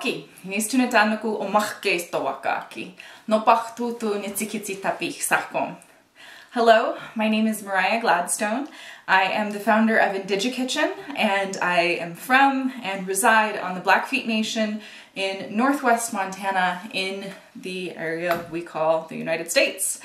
Hoki, nistunetannuku omahkeisto wakaki. Nopahtutu nitsikitsitapih sakom. Hello, my name is Mariah Gladstone. I am the founder of Indigenous Kitchen, and I am from and reside on the Blackfeet Nation in northwest Montana in the area we call the United States.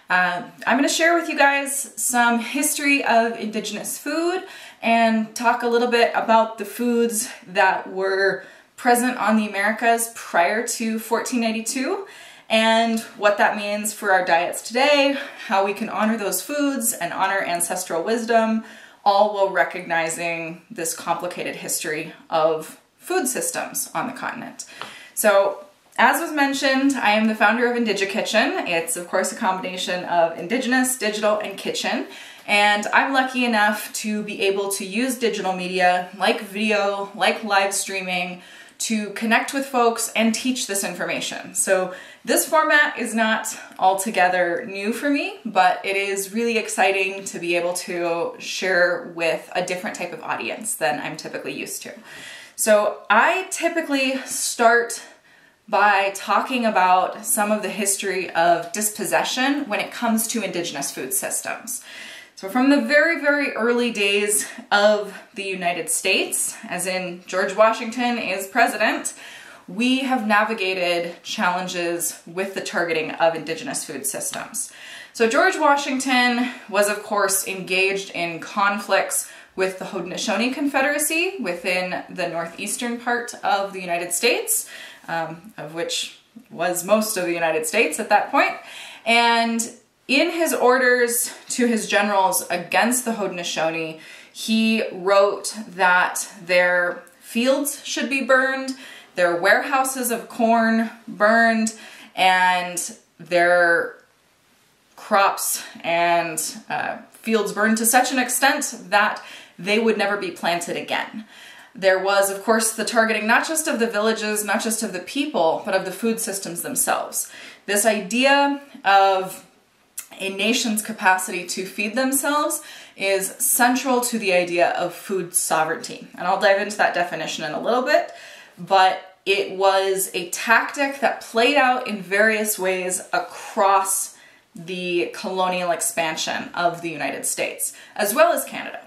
I'm going to share with you guys some history of Indigenous food and talk a little bit about the foods that were present on the Americas prior to 1492 and what that means for our diets today, how we can honor those foods and honor ancestral wisdom, all while recognizing this complicated history of food systems on the continent. So, as was mentioned, I am the founder of Indigenous Kitchen. It's, of course, a combination of Indigenous, digital, and kitchen. And I'm lucky enough to be able to use digital media, like video, like live streaming, to connect with folks and teach this information. So this format is not altogether new for me, but it is really exciting to be able to share with a different type of audience than I'm typically used to. So I typically start by talking about some of the history of dispossession when it comes to Indigenous food systems. So from the very, very early days of the United States, as in George Washington is president, we have navigated challenges with the targeting of Indigenous food systems. So George Washington was, of course, engaged in conflicts with the Haudenosaunee Confederacy within the northeastern part of the United States, of which was most of the United States at that point. And in his orders to his generals against the Haudenosaunee, he wrote that their fields should be burned, their warehouses of corn burned, and their crops and fields burned to such an extent that they would never be planted again. There was, of course, the targeting not just of the villages, not just of the people, but of the food systems themselves. This idea of a nation's capacity to feed themselves is central to the idea of food sovereignty. And I'll dive into that definition in a little bit, but it was a tactic that played out in various ways across the colonial expansion of the United States, as well as Canada.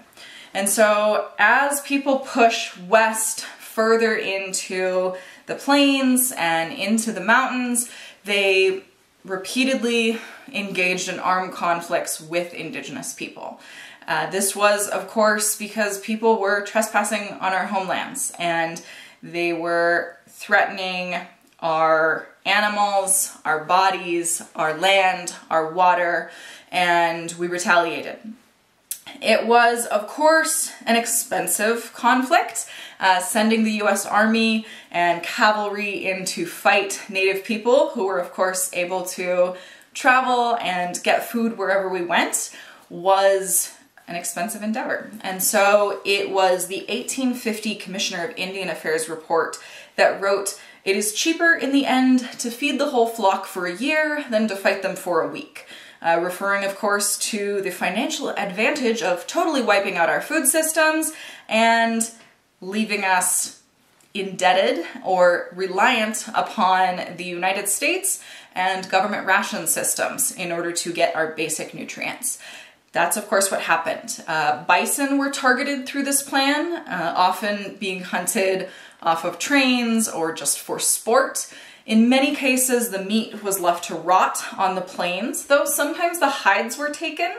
And so as people push west further into the plains and into the mountains, they repeatedly engaged in armed conflicts with Indigenous people. This was, of course, because people were trespassing on our homelands and they were threatening our animals, our bodies, our land, our water, and we retaliated. It was, of course, an expensive conflict, sending the US Army and cavalry in to fight Native people who were, of course, able to travel and get food wherever we went was an expensive endeavor. And so it was the 1850 Commissioner of Indian Affairs report that wrote, "It is cheaper in the end to feed the whole flock for a year than to fight them for a week." Referring, of course, to the financial advantage of totally wiping out our food systems and leaving us indebted or reliant upon the United States and government ration systems in order to get our basic nutrients. That's, of course, what happened. Bison were targeted through this plan, often being hunted off of trains or just for sport. In many cases, the meat was left to rot on the plains, though sometimes the hides were taken,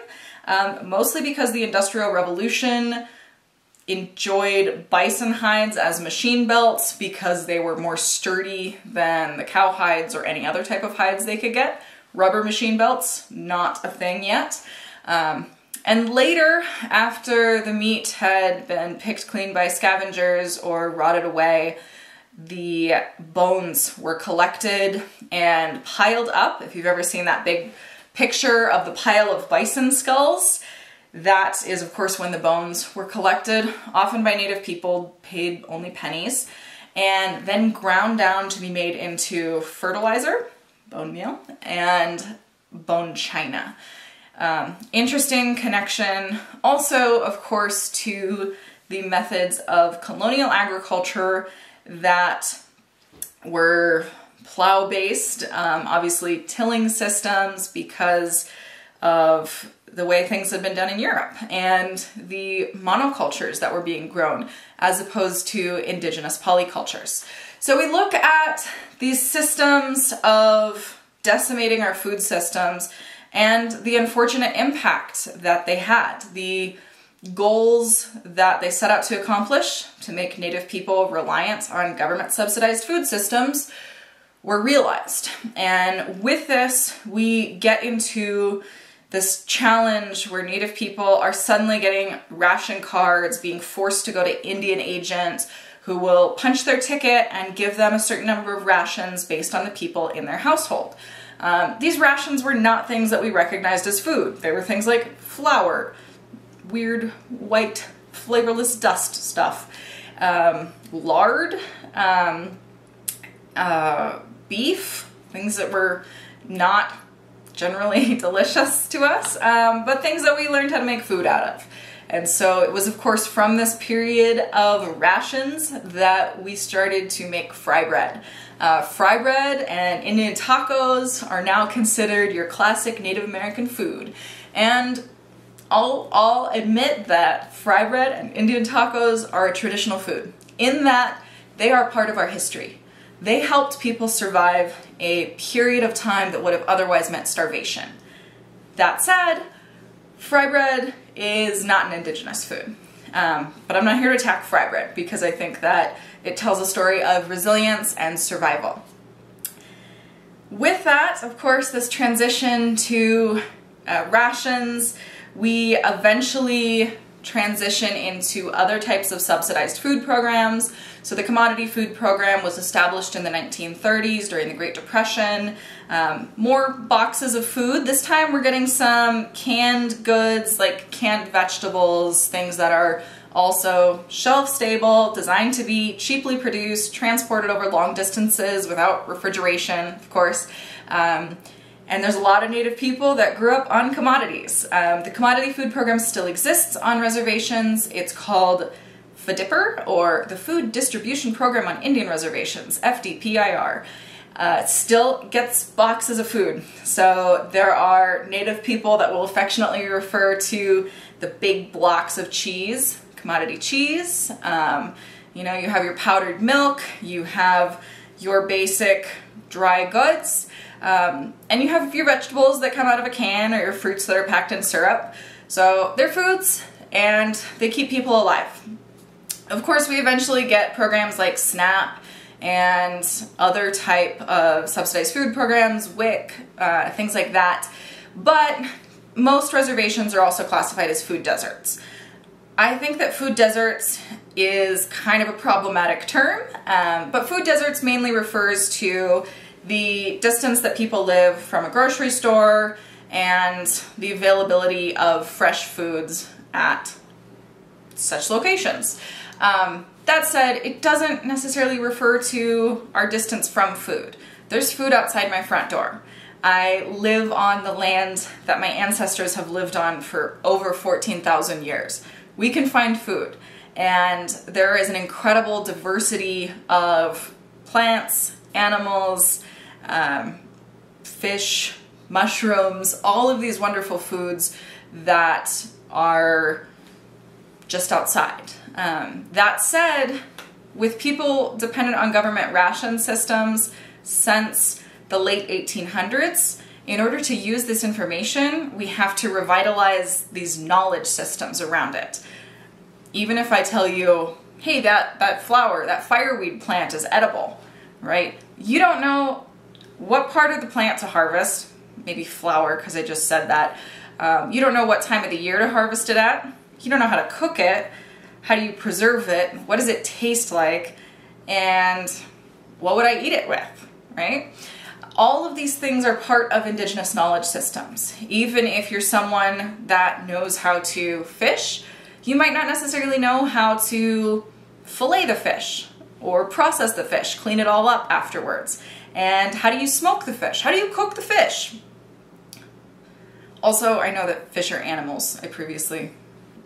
mostly because the Industrial Revolution enjoyed bison hides as machine belts because they were more sturdy than the cow hides or any other type of hides they could get. Rubber machine belts, not a thing yet. And later, after the meat had been picked clean by scavengers or rotted away, the bones were collected and piled up. If you've ever seen that big picture of the pile of bison skulls, that is, of course, when the bones were collected, often by Native people, paid only pennies, and then ground down to be made into fertilizer, bone meal, and bone china. Interesting connection also, of course, to the methods of colonial agriculture that were plow-based, obviously tilling systems because of the way things had been done in Europe and the monocultures that were being grown as opposed to indigenous polycultures. So we look at these systems of decimating our food systems and the unfortunate impact that they had. The goals that they set out to accomplish, to make Native people reliant on government subsidized food systems, were realized. And with this, we get into this challenge where Native people are suddenly getting ration cards, being forced to go to Indian agents who will punch their ticket and give them a certain number of rations based on the people in their household. These rations were not things that we recognized as food. They were things like flour, weird white flavorless dust stuff, lard, beef, things that were not generally delicious to us, but things that we learned how to make food out of. And so it was, of course, from this period of rations that we started to make fry bread. Fry bread and Indian tacos are now considered your classic Native American food. And I'll admit that fry bread and Indian tacos are a traditional food, in that they are part of our history. They helped people survive a period of time that would have otherwise meant starvation. That said, fry bread is not an indigenous food. But I'm not here to attack fry bread because I think that it tells a story of resilience and survival. With that, of course, this transition to rations, we eventually transition into other types of subsidized food programs. So the commodity food program was established in the 1930s during the Great Depression. More boxes of food. This time we're getting some canned goods like canned vegetables, things that are also shelf stable, designed to be cheaply produced, transported over long distances without refrigeration, of course. And there's a lot of Native people that grew up on commodities. The commodity food program still exists on reservations. It's called FDIPR, or the Food Distribution Program on Indian Reservations, FDPIR. It still gets boxes of food. So there are Native people that will affectionately refer to the big blocks of cheese, commodity cheese. You know, you have your powdered milk, you have your basic dry goods, and you have your vegetables that come out of a can, or your fruits that are packed in syrup. So they're foods and they keep people alive. Of course, we eventually get programs like SNAP and other type of subsidized food programs, WIC, things like that. But most reservations are also classified as food deserts. I think that food deserts is kind of a problematic term, but food deserts mainly refers to the distance that people live from a grocery store and the availability of fresh foods at such locations. That said, it doesn't necessarily refer to our distance from food. There's food outside my front door. I live on the land that my ancestors have lived on for over 14,000 years. We can find food, and there is an incredible diversity of plants, animals, fish, mushrooms, all of these wonderful foods that are just outside. That said, with people dependent on government ration systems since the late 1800s, in order to use this information, we have to revitalize these knowledge systems around it. Even if I tell you, hey, that flower, that fireweed plant is edible, right? You don't know what part of the plant to harvest, maybe flower because I just said that. You don't know what time of the year to harvest it at. You don't know how to cook it. How do you preserve it? What does it taste like? And what would I eat it with, right? All of these things are part of Indigenous knowledge systems. Even if you're someone that knows how to fish, you might not necessarily know how to fillet the fish or process the fish, clean it all up afterwards. And how do you smoke the fish? How do you cook the fish? Also, I know that fish are animals. I previously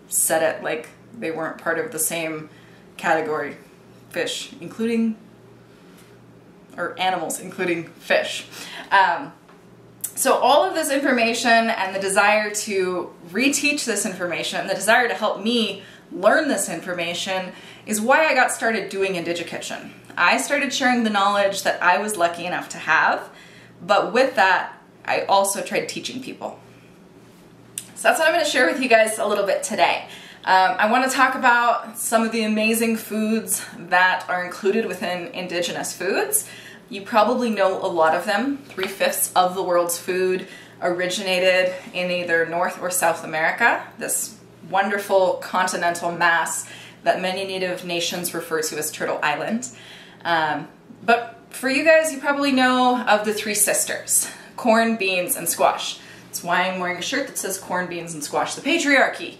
said it like they weren't part of the same category. Fish, including or animals, including fish. So all of this information and the desire to reteach this information, the desire to help me learn this information is why I got started doing Indigikitchen. I started sharing the knowledge that I was lucky enough to have, but with that, I also tried teaching people. So that's what I'm going to share with you guys a little bit today. I want to talk about some of the amazing foods that are included within Indigenous foods. You probably know a lot of them. 3/5 of the world's food originated in either North or South America, this wonderful continental mass that many Native nations refer to as Turtle Island. But for you guys, you probably know of the three sisters, corn, beans, and squash. That's why I'm wearing a shirt that says corn, beans, and squash, the patriarchy.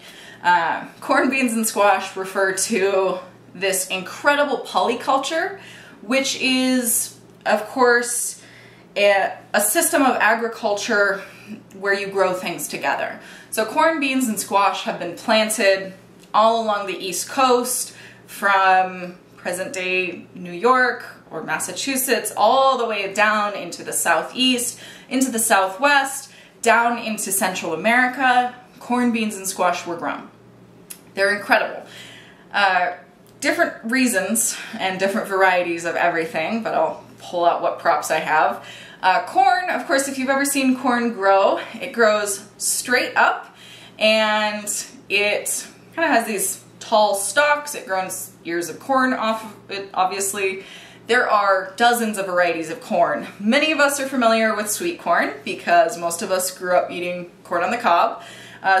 Corn, beans, and squash refer to this incredible polyculture, which is, of course, a system of agriculture where you grow things together. So corn, beans, and squash have been planted all along the East Coast from present-day New York or Massachusetts all the way down into the Southeast, into the Southwest, down into Central America. Corn, beans, and squash were grown. They're incredible. Different reasons and different varieties of everything, but I'll pull out what props I have. Corn, of course, if you've ever seen corn grow, it grows straight up and it kind of has these tall stalks. It grows ears of corn off of it, obviously. There are dozens of varieties of corn. Many of us are familiar with sweet corn because most of us grew up eating corn on the cob.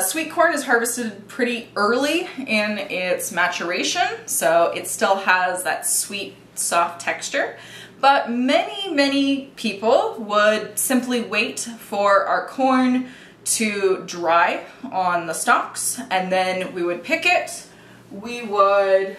Sweet corn is harvested pretty early in its maturation, so it still has that sweet, soft texture. But many people would simply wait for our corn to dry on the stalks, and then we would pick it. We would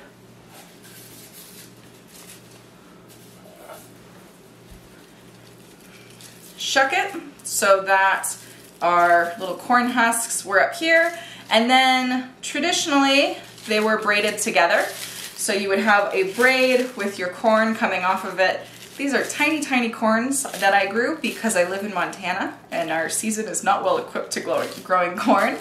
shuck it so that our little corn husks were up here, and then traditionally they were braided together. So you would have a braid with your corn coming off of it. These are tiny corns that I grew because I live in Montana and our season is not well equipped to growing corn.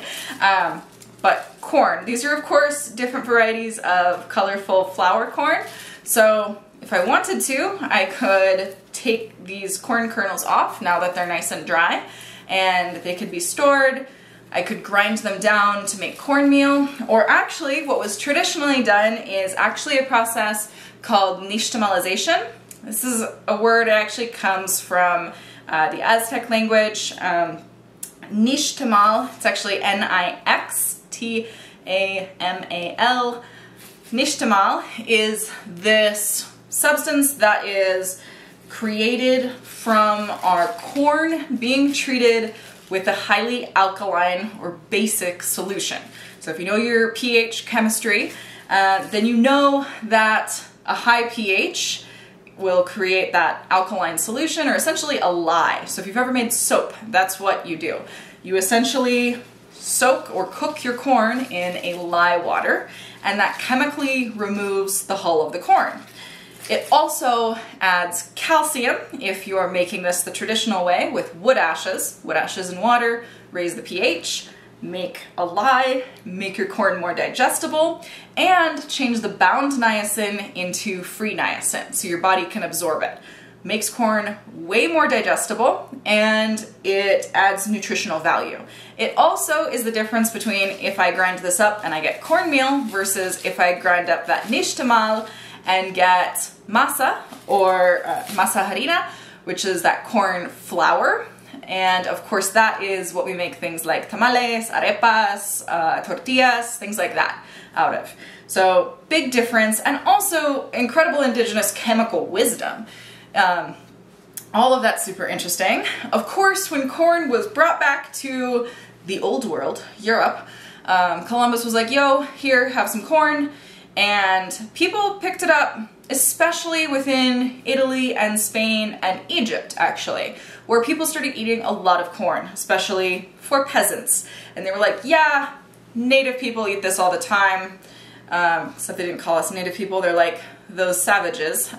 But corn, these are of course different varieties of colorful flour corn. So if I wanted to, I could take these corn kernels off now that they're nice and dry, and they could be stored. I could grind them down to make cornmeal, or actually what was traditionally done is actually a process called nixtamalization. This is a word that actually comes from the Aztec language. Nixtamal, it's actually N-I-X-T-A-M-A-L. Nixtamal is this substance that is created from our corn being treated with a highly alkaline or basic solution. So if you know your pH chemistry, then you know that a high pH will create that alkaline solution, or essentially a lye. So if you've ever made soap, that's what you do. You essentially soak or cook your corn in a lye water, and that chemically removes the hull of the corn. It also adds calcium if you are making this the traditional way with wood ashes. Wood ashes and water raise the pH, make a lye, make your corn more digestible, and change the bound niacin into free niacin so your body can absorb it. Makes corn way more digestible, and it adds nutritional value. It also is the difference between if I grind this up and I get cornmeal versus if I grind up that nixtamal and get masa, or masa harina, which is that corn flour. And of course that is what we make things like tamales, arepas, tortillas, things like that out of. So big difference, and also incredible indigenous chemical wisdom. All of that's super interesting. Of course, when corn was brought back to the old world, Europe, Columbus was like, yo, here, have some corn. And people picked it up, especially within Italy and Spain and Egypt, actually, where people started eating a lot of corn, especially for peasants. And they were like, yeah, native people eat this all the time. except they didn't call us native people. They're like, those savages,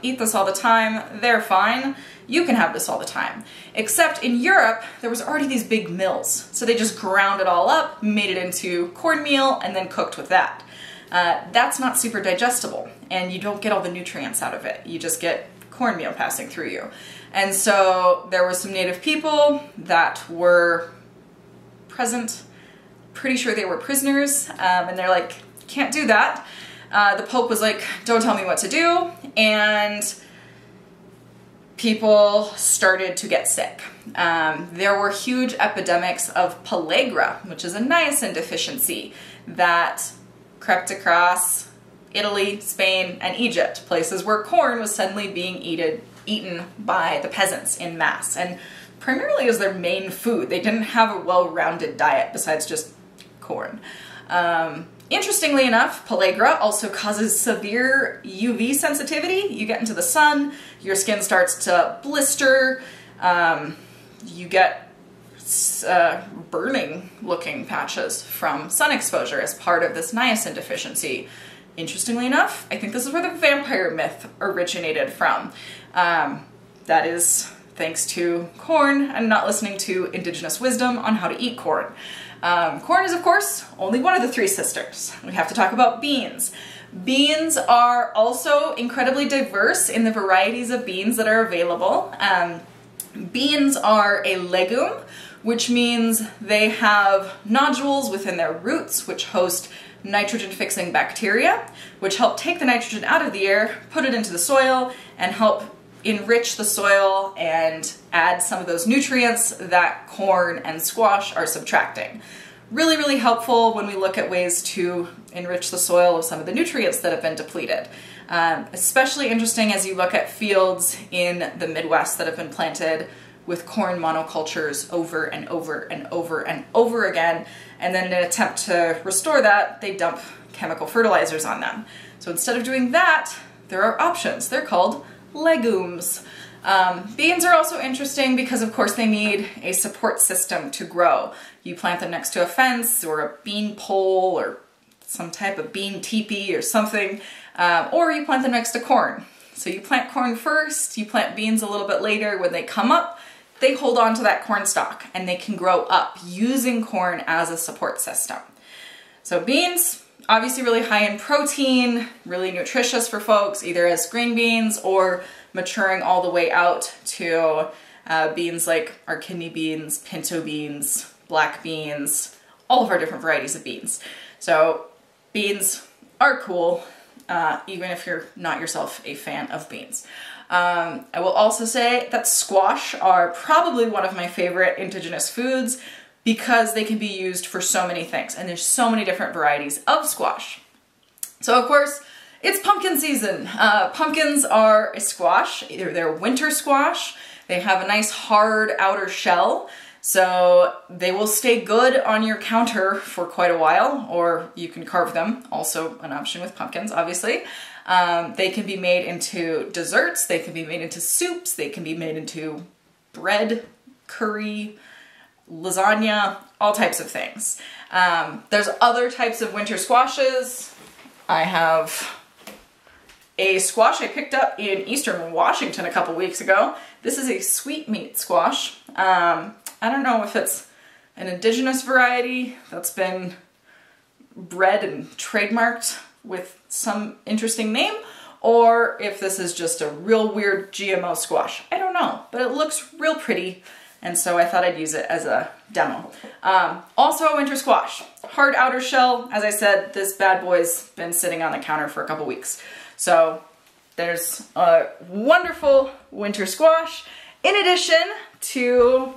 eat this all the time, they're fine, you can have this all the time. Except in Europe, there was already these big mills, so they just ground it all up, made it into cornmeal, and then cooked with that. That's not super digestible, and you don't get all the nutrients out of it. You just get cornmeal passing through you. And so there were some native people that were present, pretty sure they were prisoners, and they're like, can't do that. The Pope was like, don't tell me what to do, and people started to get sick. There were huge epidemics of pellagra, which is a niacin deficiency that crept across Italy, Spain, and Egypt, places where corn was suddenly being eaten by the peasants in mass, and primarily as their main food. They didn't have a well-rounded diet besides just corn. Interestingly enough, pellagra also causes severe UV sensitivity. You get into the sun, your skin starts to blister, you get burning looking patches from sun exposure as part of this niacin deficiency. Interestingly enough, I think this is where the vampire myth originated from. That is thanks to corn and not listening to indigenous wisdom on how to eat corn. Corn is, of course, only one of the three sisters. We have to talk about beans. Beans are also incredibly diverse in the varieties of beans that are available. Beans are a legume, which means they have nodules within their roots, which host nitrogen-fixing bacteria, which help take the nitrogen out of the air, put it into the soil, and help enrich the soil and add some of those nutrients that corn and squash are subtracting. Really, really helpful when we look at ways to enrich the soil of some of the nutrients that have been depleted. Especially interesting as you look at fields in the Midwest that have been planted with corn monocultures over and over and over and over again, and then in an attempt to restore that, they dump chemical fertilizers on them. So instead of doing that, there are options. They're called legumes. Beans are also interesting because, of course, they need a support system to grow. You plant them next to a fence or a bean pole or some type of bean teepee or something, or you plant them next to corn. So you plant corn first, you plant beans a little bit later. When they come up, they hold on to that corn stalk and they can grow up using corn as a support system. So beans, obviously really high in protein, really nutritious for folks, either as green beans or maturing all the way out to beans like our kidney beans, pinto beans, black beans, all of our different varieties of beans. So beans are cool, even if you're not yourself a fan of beans. I will also say that squash are probably one of my favorite indigenous foods because they can be used for so many things, and there's so many different varieties of squash. So of course, it's pumpkin season. Pumpkins are a squash, either they're winter squash, they have a nice hard outer shell, so they will stay good on your counter for quite a while, or you can carve them, also an option with pumpkins, obviously. They can be made into desserts, they can be made into soups, they can be made into bread, curry, lasagna, all types of things. There's other types of winter squashes. I have a squash I picked up in Eastern Washington a couple weeks ago. This is a sweetmeat squash. I don't know if it's an indigenous variety that's been bred and trademarked with some interesting name, or if this is just a real weird GMO squash. I don't know, but it looks real pretty, and so I thought I'd use it as a demo. Also a winter squash. Hard outer shell. As I said, this bad boy's been sitting on the counter for a couple weeks. So there's a wonderful winter squash, in addition to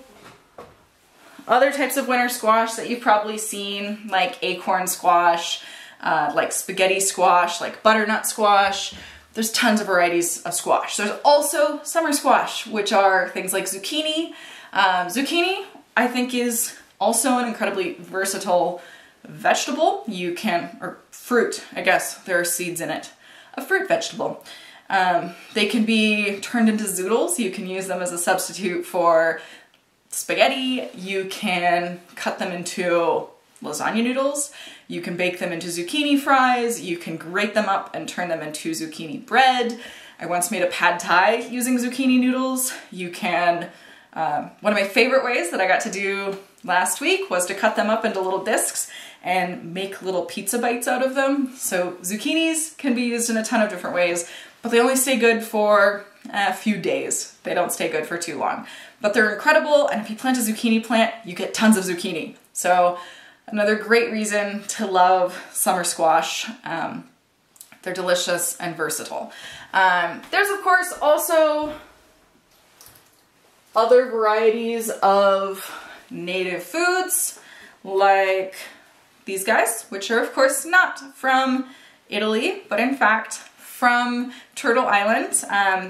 other types of winter squash that you've probably seen, like acorn squash, like spaghetti squash, like butternut squash. There's tons of varieties of squash. There's also summer squash, which are things like zucchini. Zucchini, I think, is also an incredibly versatile vegetable. You can, or fruit, I guess, there are seeds in it. A fruit vegetable. They can be turned into zoodles. You can use them as a substitute for spaghetti. You can cut them into lasagna noodles. You can bake them into zucchini fries. You can grate them up and turn them into zucchini bread. I once made a pad thai using zucchini noodles. You can, one of my favorite ways that I got to do last week was to cut them up into little discs and make little pizza bites out of them. So zucchinis can be used in a ton of different ways, but they only stay good for a few days. They don't stay good for too long, but they're incredible. And if you plant a zucchini plant, you get tons of zucchini. So another great reason to love summer squash. They're delicious and versatile. There's of course also other varieties of native foods like these guys, which are of course not from Italy, but in fact from Turtle Island.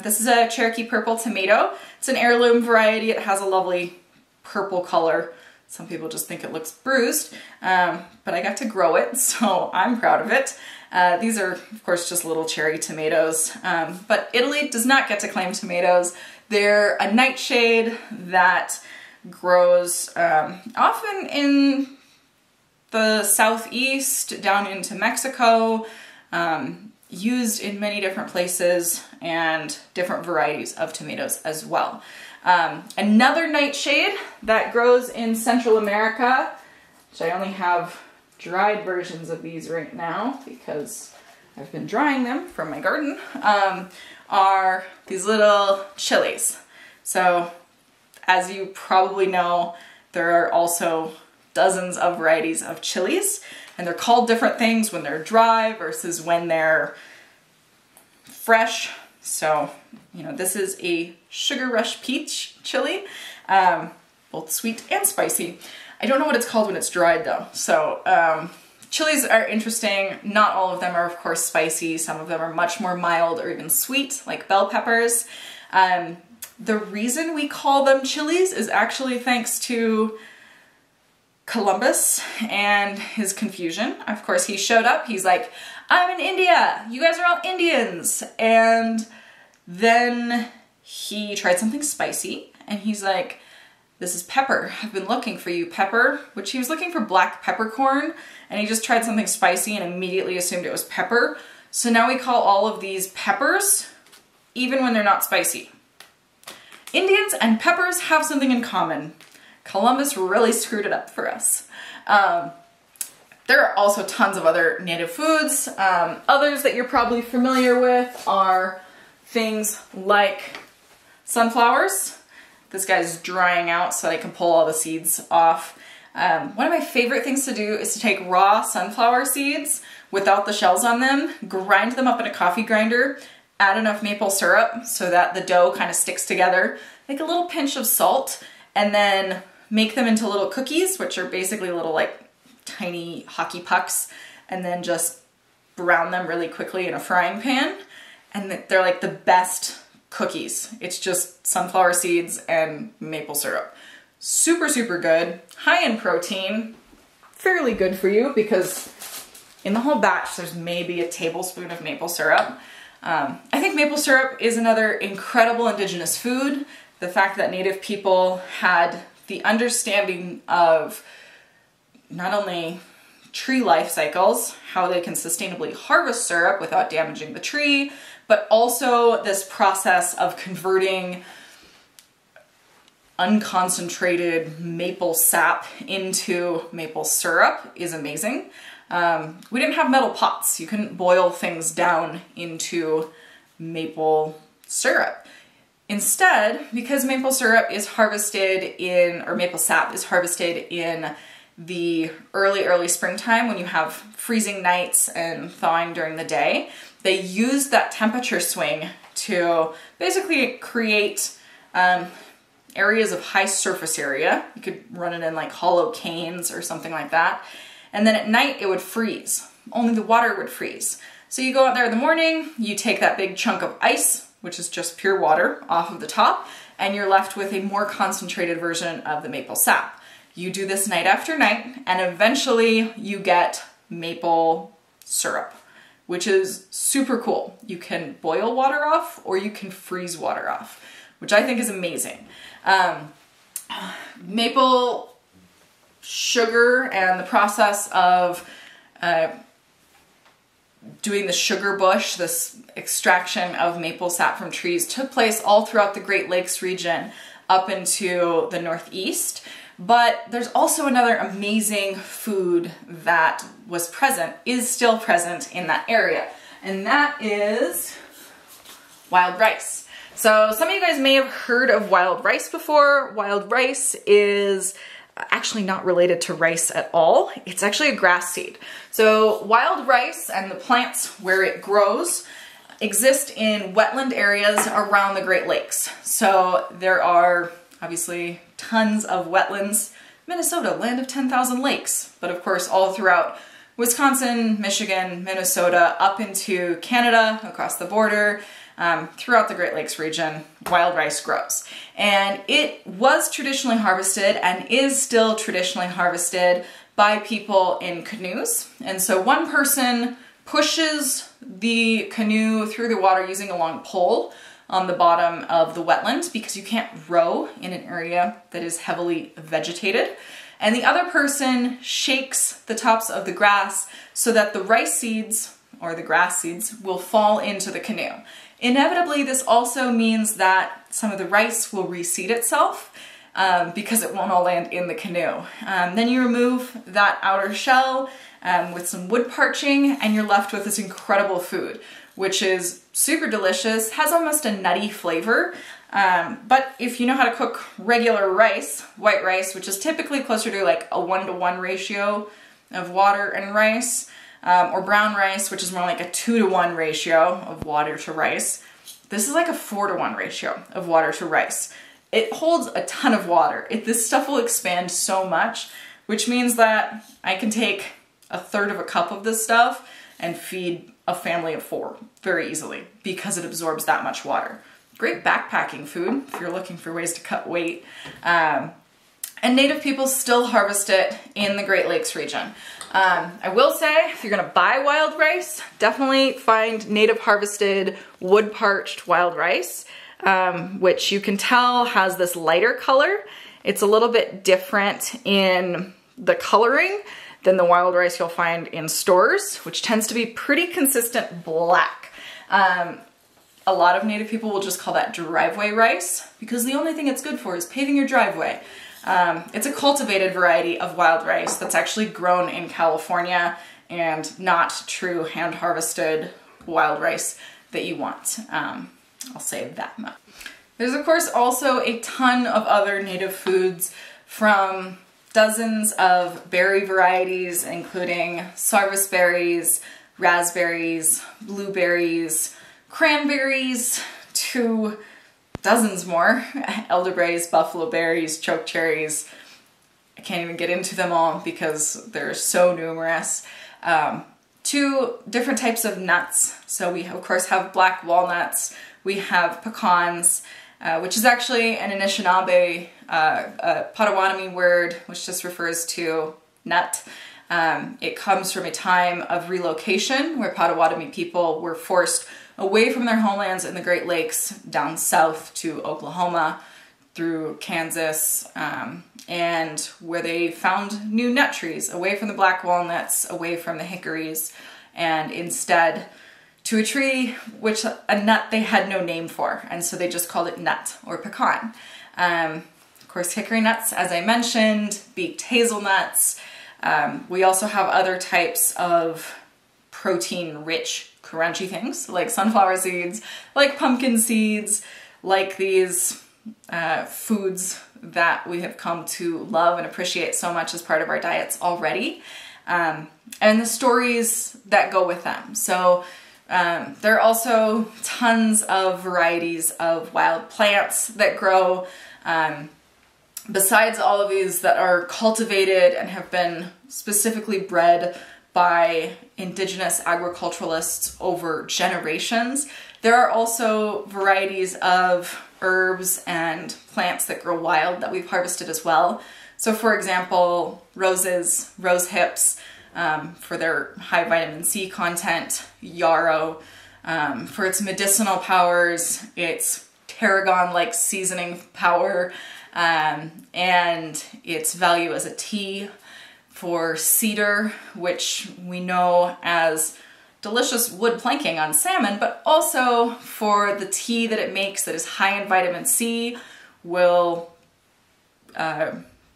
This is a Cherokee purple tomato. It's an heirloom variety. It has a lovely purple color. Some people just think it looks bruised, but I got to grow it, so I'm proud of it. These are, of course, just little cherry tomatoes, but Italy does not get to claim tomatoes. They're a nightshade that grows often in the southeast, down into Mexico, used in many different places and different varieties of tomatoes as well. Another nightshade that grows in Central America, which I only have dried versions of these right now because I've been drying them from my garden, are these little chilies. So as you probably know, there are also dozens of varieties of chilies, and they're called different things when they're dry versus when they're fresh. So, you know, this is a Sugar Rush Peach chili, both sweet and spicy. I don't know what it's called when it's dried though. So chilies are interesting. Not all of them are of course spicy. Some of them are much more mild or even sweet, like bell peppers. The reason we call them chilies is actually thanks to Columbus and his confusion. Of course, he showed up, he's like, I'm in India, you guys are all Indians. And then he tried something spicy and he's like, this is pepper, I've been looking for you, pepper, which he was looking for black peppercorn, and he just tried something spicy and immediately assumed it was pepper. So now we call all of these peppers, even when they're not spicy. Indians and peppers have something in common. Columbus really screwed it up for us. There are also tons of other native foods. Others that you're probably familiar with are things like sunflowers. This guy's drying out so that I can pull all the seeds off. One of my favorite things to do is to take raw sunflower seeds without the shells on them, grind them up in a coffee grinder, add enough maple syrup so that the dough kind of sticks together, make a little pinch of salt, and then make them into little cookies, which are basically little like tiny hockey pucks, and then just brown them really quickly in a frying pan. And they're like the best cookies. It's just sunflower seeds and maple syrup. Super, super good. High in protein. Fairly good for you because in the whole batch there's maybe a tablespoon of maple syrup. I think maple syrup is another incredible indigenous food. The fact that native people had the understanding of not only tree life cycles, how they can sustainably harvest syrup without damaging the tree, but also this process of converting unconcentrated maple sap into maple syrup is amazing. We didn't have metal pots. You couldn't boil things down into maple syrup. Instead, because maple syrup is harvested in, or maple sap is harvested in the early springtime when you have freezing nights and thawing during the day, they use that temperature swing to basically create areas of high surface area. You could run it in like hollow canes or something like that. And then at night it would freeze. Only the water would freeze. So you go out there in the morning, you take that big chunk of ice, which is just pure water, off of the top, and you're left with a more concentrated version of the maple sap. You do this night after night, and eventually you get maple syrup, which is super cool. You can boil water off or you can freeze water off, which I think is amazing. Maple sugar and the process of doing the sugar bush, this extraction of maple sap from trees, took place all throughout the Great Lakes region up into the Northeast. But there's also another amazing food that was present, is still present in that area, and that is wild rice. So some of you guys may have heard of wild rice before. Wild rice is actually not related to rice at all. It's actually a grass seed. So wild rice and the plants where it grows exist in wetland areas around the Great Lakes. So there are obviously tons of wetlands. Minnesota, land of 10,000 lakes, but of course all throughout Wisconsin, Michigan, Minnesota, up into Canada, across the border, throughout the Great Lakes region, wild rice grows. And it was traditionally harvested and is still traditionally harvested by people in canoes. And so one person pushes the canoe through the water using a long pole on the bottom of the wetland, because you can't row in an area that is heavily vegetated. And the other person shakes the tops of the grass so that the rice seeds, or the grass seeds, will fall into the canoe. Inevitably, this also means that some of the rice will reseed itself because it won't all land in the canoe. Then you remove that outer shell with some wood parching, and you're left with this incredible food, which is super delicious, has almost a nutty flavor. But if you know how to cook regular rice, white rice, which is typically closer to like a 1-to-1 ratio of water and rice, or brown rice, which is more like a 2-to-1 ratio of water to rice. This is like a 4-to-1 ratio of water to rice. It holds a ton of water. This stuff will expand so much, which means that I can take 1/3 of a cup of this stuff and feed a family of 4 very easily because it absorbs that much water. Great backpacking food if you're looking for ways to cut weight. And Native people still harvest it in the Great Lakes region. I will say, if you're gonna buy wild rice, definitely find native harvested wood parched wild rice, which you can tell has this lighter color. It's a little bit different in the coloring than the wild rice you'll find in stores, which tends to be pretty consistent black. A lot of Native people will just call that driveway rice because the only thing it's good for is paving your driveway. It's a cultivated variety of wild rice that's actually grown in California and not true hand-harvested wild rice that you want. I'll say that much. There's of course also a ton of other native foods, from dozens of berry varieties, including sarvice berries, raspberries, blueberries, cranberries, to dozens more, elderberries, buffalo berries, choke cherries. I can't even get into them all because they're so numerous. 2 different types of nuts. So we of course have black walnuts, we have pecans, which is actually an Anishinaabe, Potawatomi word, which just refers to nut. It comes from a time of relocation where Potawatomi people were forced away from their homelands in the Great Lakes down south to Oklahoma through Kansas, and where they found new nut trees away from the black walnuts, away from the hickories, and instead to a tree which a nut they had no name for, and so they just called it nut or pecan. Of course, hickory nuts, as I mentioned, beaked hazelnuts. We also have other types of protein-rich crunchy things like sunflower seeds, like pumpkin seeds, like these foods that we have come to love and appreciate so much as part of our diets already, and the stories that go with them. So there are also tons of varieties of wild plants that grow, besides all of these that are cultivated and have been specifically bred by Indigenous agriculturalists over generations. There are also varieties of herbs and plants that grow wild that we've harvested as well. So for example, roses, rose hips, for their high vitamin C content, yarrow, for its medicinal powers, its tarragon-like seasoning power, and its value as a tea, for cedar, which we know as delicious wood planking on salmon, but also for the tea that it makes that is high in vitamin C, will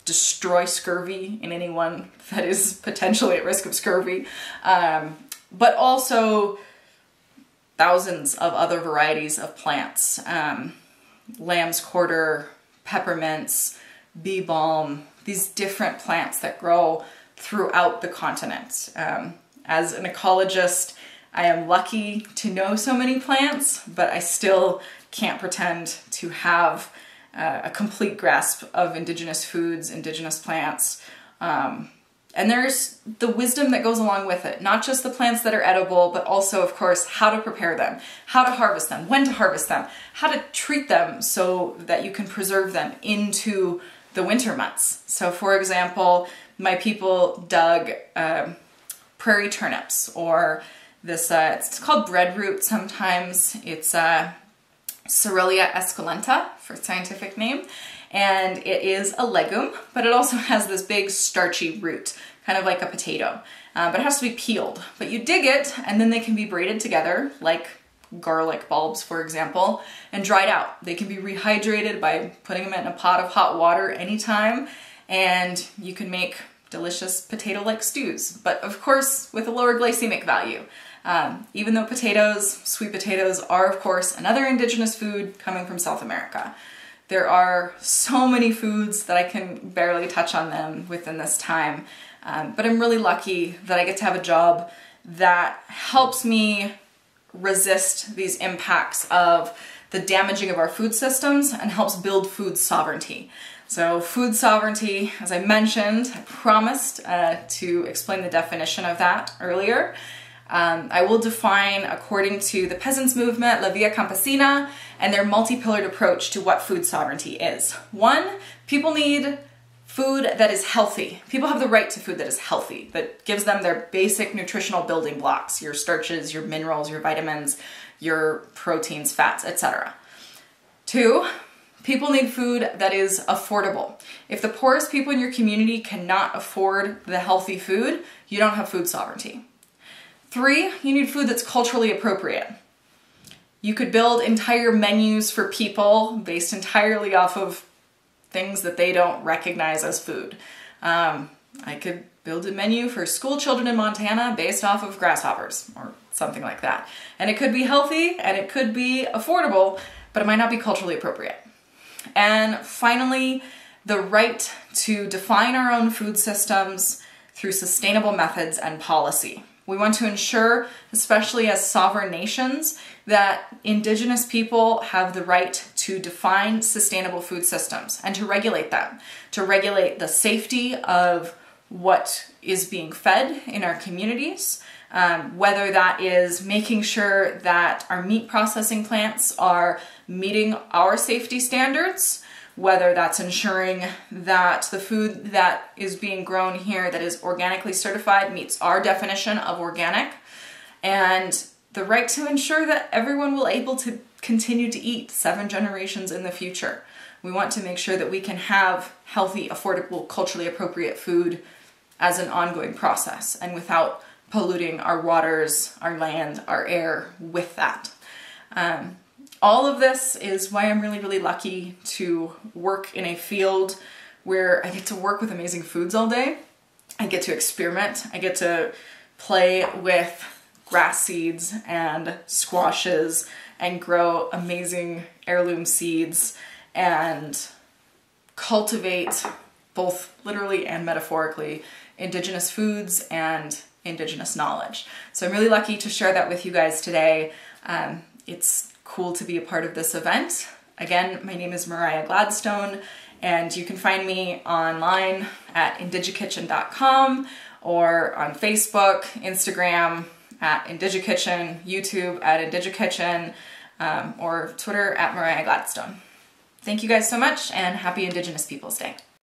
destroy scurvy in anyone that is potentially at risk of scurvy, but also thousands of other varieties of plants, lamb's quarter, peppermints, bee balm, these different plants that grow throughout the continent. As an ecologist, I am lucky to know so many plants, but I still can't pretend to have a complete grasp of indigenous foods, indigenous plants. And there's the wisdom that goes along with it, not just the plants that are edible, but also, of course, how to prepare them, how to harvest them, when to harvest them, how to treat them so that you can preserve them into the winter months. So for example, my people dug prairie turnips, or this, it's called breadroot sometimes. It's Cerealia esculenta for scientific name. And it is a legume, but it also has this big starchy root, kind of like a potato. But it has to be peeled. But you dig it, and then they can be braided together, like garlic bulbs, for example, and dried out. They can be rehydrated by putting them in a pot of hot water anytime, and you can make delicious potato-like stews, but of course with a lower glycemic value. Even though potatoes, sweet potatoes, are of course another indigenous food coming from South America. There are so many foods that I can barely touch on them within this time, but I'm really lucky that I get to have a job that helps me resist these impacts of the damaging of our food systems and helps build food sovereignty. So food sovereignty, as I mentioned, I promised to explain the definition of that earlier. I will define according to the peasants movement, La Via Campesina, and their multi-pillared approach to what food sovereignty is. One, people need food that is healthy. People have the right to food that is healthy, that gives them their basic nutritional building blocks, your starches, your minerals, your vitamins, your proteins, fats, etc. Two, people need food that is affordable. If the poorest people in your community cannot afford the healthy food, you don't have food sovereignty. Three, you need food that's culturally appropriate. You could build entire menus for people based entirely off of things that they don't recognize as food. I could build a menu for school children in Montana based off of grasshoppers or something like that. And it could be healthy and it could be affordable, but it might not be culturally appropriate. And finally, the right to define our own food systems through sustainable methods and policy. We want to ensure, especially as sovereign nations, that indigenous people have the right to define sustainable food systems and to regulate them, to regulate the safety of what is being fed in our communities, whether that is making sure that our meat processing plants are meeting our safety standards, whether that's ensuring that the food that is being grown here that is organically certified meets our definition of organic, and the right to ensure that everyone will be able to continue to eat 7 generations in the future. We want to make sure that we can have healthy, affordable, culturally appropriate food as an ongoing process and without polluting our waters, our land, our air with that. All of this is why I'm really, really lucky to work in a field where I get to work with amazing foods all day. I get to experiment. I get to play with grass seeds and squashes and grow amazing heirloom seeds and cultivate, both literally and metaphorically, indigenous foods and indigenous knowledge. So I'm really lucky to share that with you guys today. It's cool to be a part of this event. Again, my name is Mariah Gladstone, and you can find me online at indigikitchen.com or on Facebook, Instagram at Indigikitchen, YouTube at Indigikitchen, or Twitter at Mariah Gladstone. Thank you guys so much, and happy Indigenous Peoples Day.